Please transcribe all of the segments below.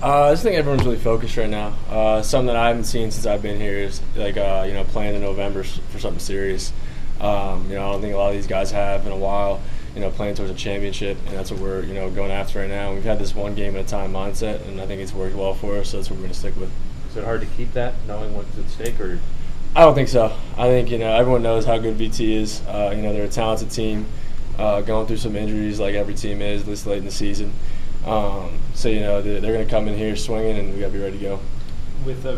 I just think everyone's really focused right now. Something that I haven't seen since I've been here is like playing in November for something serious. I don't think a lot of these guys have in a while. Playing towards a championship, and that's what we're going after right now. We've had this one game at a time mindset, and I think it's worked well for us. So that's what we're going to stick with. Is it hard to keep that, knowing what's at stake, or? I don't think so. I think everyone knows how good VT is. They're a talented team, going through some injuries like every team is this late in the season. They're going to come in here swinging, and we got to be ready to go. With a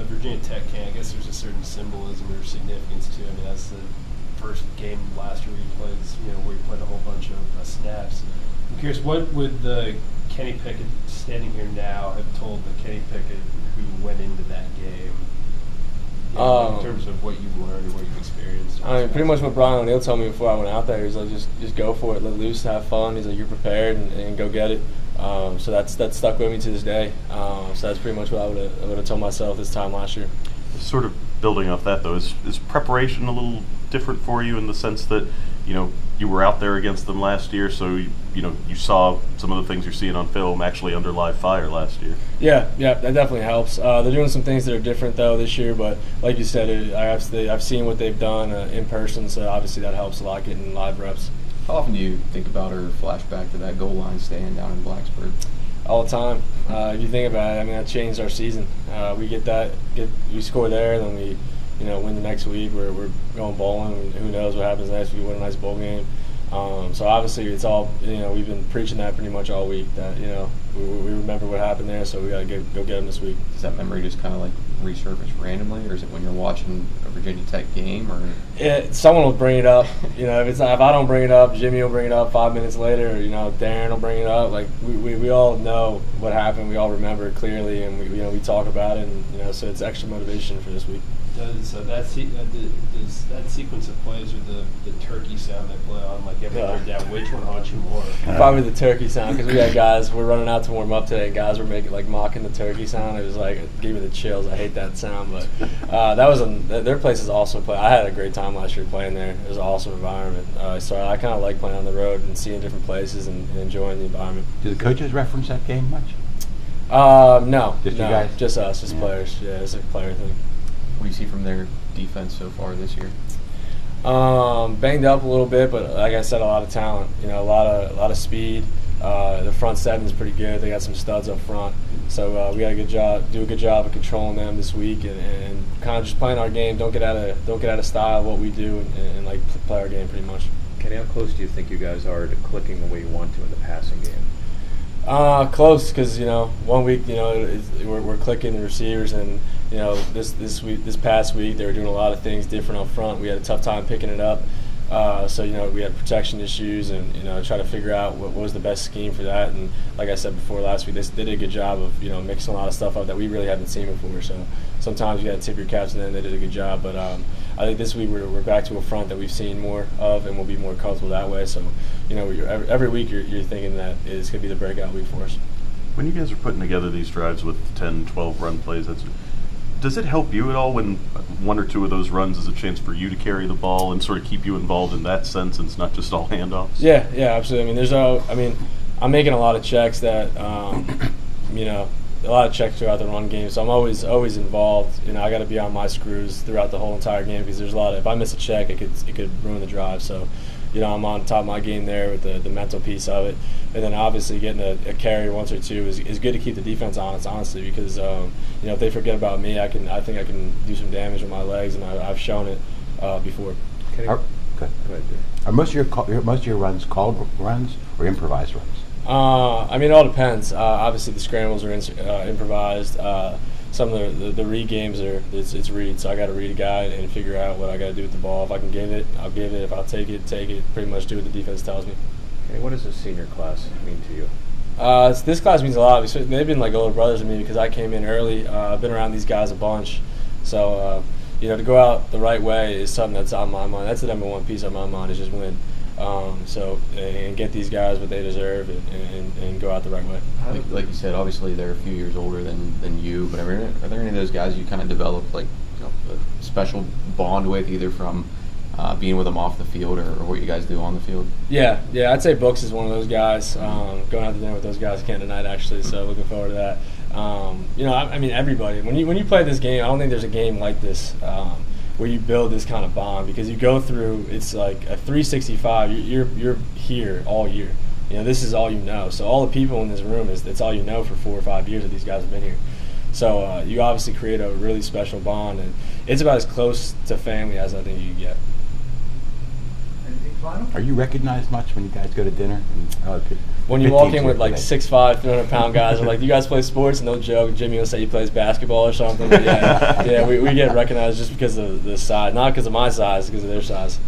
Virginia Tech game, I guess there's a certain symbolism or significance to it. I mean, that's the first game last year where you played a whole bunch of snaps. I'm curious, what would the Kenny Pickett standing here now have told the Kenny Pickett who went into that game in terms of what you've learned or what you've experienced? I mean, pretty much what Brian O'Neill told me before I went out there. He's like, just go for it, let loose, have fun. He's like, you're prepared and go get it. So that's stuck with me to this day. So that's pretty much what I would have told myself this time last year. Sort of building off that, though, is preparation a little different for you in the sense that you were out there against them last year, so you saw some of the things you're seeing on film actually under live fire last year. Yeah, that definitely helps. They're doing some things that are different though this year, but like you said, I've seen what they've done in person, so obviously that helps a lot getting live reps. How often do you think about or flash back to that goal line stand down in Blacksburg? All the time. If you think about it, I mean, that changed our season. We score there, then we win the next week. We're going bowling. Who knows what happens next? We win a nice bowl game. So obviously it's all we've been preaching that pretty much all week. That we remember what happened there, so we got to go get them this week. Does that memory just kind of like resurface randomly, or is it when you're watching a Virginia Tech game, or? Someone will bring it up. If I don't bring it up, Jimmy will bring it up 5 minutes later. Or, Darren will bring it up. Like we all know what happened. We all remember it clearly, and we talk about it, and so it's extra motivation for this week. Does that sequence of plays with the turkey sound they play on, like every third down, which one haunts you more? Probably the turkey sound, because we had guys, we're running out to warm up today, and guys were mocking the turkey sound. It was like, it gave me the chills. I hate that sound, but their place is awesome to play. I had a great time last year playing there. It was an awesome environment. So I kind of like playing on the road and seeing different places and enjoying the environment. Do the coaches reference that game much? No. Just you guys? Just us, just players. Yeah, it's a player thing. What do you see from their defense so far this year? Banged up a little bit, but like I said, a lot of talent. A lot of speed. The front seven is pretty good. They got some studs up front, so we got do a good job of controlling them this week, and kind of just playing our game. Don't get out of style of what we do, and like play our game pretty much. Kenny, how close do you think you guys are to clicking the way you want to in the passing game? Close, because 1 week we're clicking the receivers, and this past week they were doing a lot of things different up front. We had a tough time picking it up, so we had protection issues, and try to figure out what was the best scheme for that. And like I said before, last week they did a good job of mixing a lot of stuff up that we really haven't seen before. So sometimes you got to tip your caps to them. They did a good job, but I think this week we're back to a front that we've seen more of, and we'll be more comfortable that way. So every week you're thinking that it's going to be the breakout week for us. When you guys are putting together these drives with 10, 12 run plays, does it help you at all when one or two of those runs is a chance for you to carry the ball and sort of keep you involved in that sense, and it's not just all handoffs? Yeah, absolutely. I'm making a lot of checks that, a lot of checks throughout the run game, so I'm always involved. I got to be on my screws throughout the whole entire game, because there's a lot of, if I miss a check, it could ruin the drive. So, I'm on top of my game there with the mental piece of it, and then obviously getting a carry once or two is good to keep the defense honest, honestly, because if they forget about me, I think I can do some damage with my legs, and I've shown it before. Go ahead. Are most of your runs called runs or improvised runs? It all depends. Obviously, the scrambles are improvised. Some of the read games it's read, so I got to read a guy and figure out what I got to do with the ball. If I can give it, I'll give it. If I'll take it. Pretty much do what the defense tells me. Okay, what does the senior class mean to you? This class means a lot. They've been like older brothers to me because I came in early. I've been around these guys a bunch, so to go out the right way is something that's on my mind. That's the number one piece on my mind, is just win. And get these guys what they deserve, and go out the right way. Like you said, obviously they're a few years older than you, but are there any of those guys you kind of developed a special bond with, either from being with them off the field or what you guys do on the field? Yeah, I'd say Brooks is one of those guys. Going out to dinner with those guys again tonight, actually, so looking forward to that. I mean, everybody. When you play this game, I don't think there's a game like this where you build this kind of bond, because you go through. It's like a 365. You're here all year. This is all you know. So all the people in this room it's all you know for 4 or 5 years that these guys have been here. So you obviously create a really special bond, and it's about as close to family as I think you can get. Are you recognized much when you guys go to dinner? When you walk in with like 6'5", 300-pound guys, are like, "Do you guys play sports?" And they'll joke. Jimmy will say he plays basketball or something. But yeah, we get recognized just because of the size, not because of my size, because of their size.